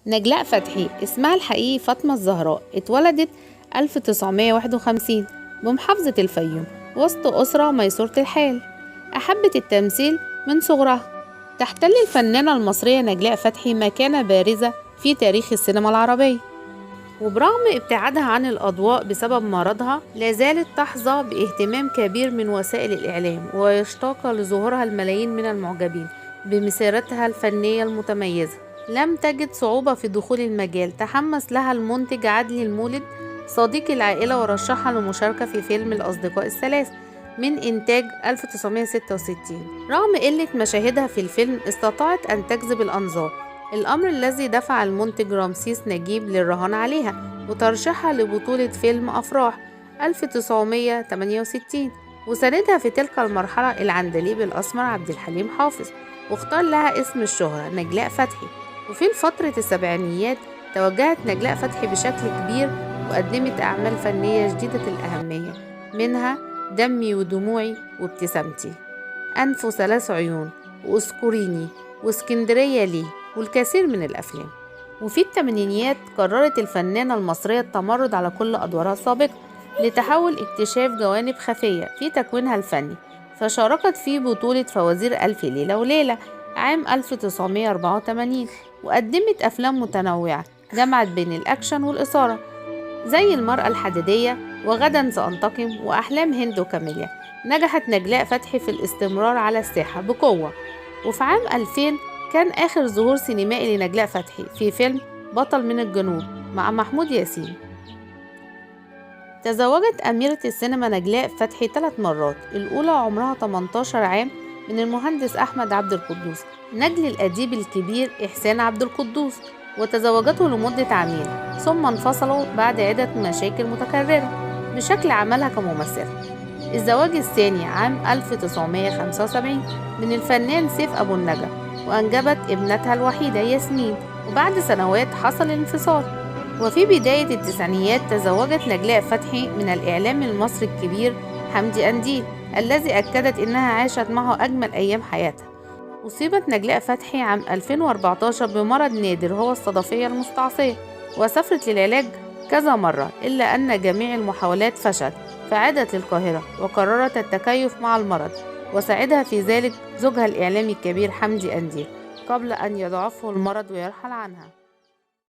نجلاء فتحي اسمها الحقيقي فاطمة الزهراء، اتولدت 1951 بمحافظة الفيوم وسط أسرة ميسورة الحال. أحبت التمثيل من صغرها. تحتل الفنانة المصرية نجلاء فتحي مكانة بارزة في تاريخ السينما العربية، وبرغم ابتعادها عن الأضواء بسبب مرضها لا زالت تحظى باهتمام كبير من وسائل الإعلام، ويشتاق لظهورها الملايين من المعجبين بمسيرتها الفنية المتميزة. لم تجد صعوبة في دخول المجال، تحمس لها المنتج عدلي المولد صديق العائلة ورشحها للمشاركة في فيلم الأصدقاء الثلاث من إنتاج 1966. رغم قلة مشاهدها في الفيلم استطاعت أن تجذب الأنظار، الأمر الذي دفع المنتج رمسيس نجيب للرهان عليها وترشيحها لبطولة فيلم أفراح 1968، وساندها في تلك المرحلة العندليب الأسمر عبد الحليم حافظ، واختار لها اسم الشهرة نجلاء فتحي. وفي فترة السبعينيات توجهت نجلاء فتحي بشكل كبير وقدمت أعمال فنية جديدة الأهمية، منها دمي ودموعي وابتسامتي، أنف وثلاث عيون وأذكريني واسكندرية ليه، والكثير من الأفلام. وفي الثمانينيات قررت الفنانة المصرية التمرد على كل أدوارها السابقة لتحاول اكتشاف جوانب خفية في تكوينها الفني، فشاركت في بطولة فوازير ألف ليلة وليلة عام 1984، وقدمت أفلام متنوعة جمعت بين الأكشن والإثارة زي المرأة الحديدية وغدا سأنتقم وأحلام هند وكاميليا. نجحت نجلاء فتحي في الاستمرار على الساحة بقوة، وفي عام 2000 كان آخر ظهور سينمائي لنجلاء فتحي في فيلم بطل من الجنوب مع محمود ياسين. تزوجت أميرة السينما نجلاء فتحي 3 مرات، الأولى عمرها 18 عام من المهندس أحمد عبد القدوس نجل الأديب الكبير إحسان عبد القدوس، وتزوجته لمدة 2 عام ثم انفصلوا بعد عدة مشاكل متكررة بشكل عملها كممثلة. الزواج الثاني عام 1975 من الفنان سيف أبو النجا، وأنجبت ابنتها الوحيدة ياسمين، وبعد سنوات حصل الانفصال. وفي بداية التسعينيات تزوجت نجلاء فتحي من الإعلامي المصري الكبير حمدي أنديل الذي أكدت إنها عاشت معه أجمل أيام حياتها. أصيبت نجلاء فتحي عام 2014 بمرض نادر هو الصدفية المستعصية، وسافرت للعلاج كذا مرة إلا أن جميع المحاولات فشلت، فعادت للقاهرة وقررت التكيف مع المرض، وساعدها في ذلك زوجها الإعلامي الكبير حمدي أنديل قبل أن يضعفه المرض ويرحل عنها.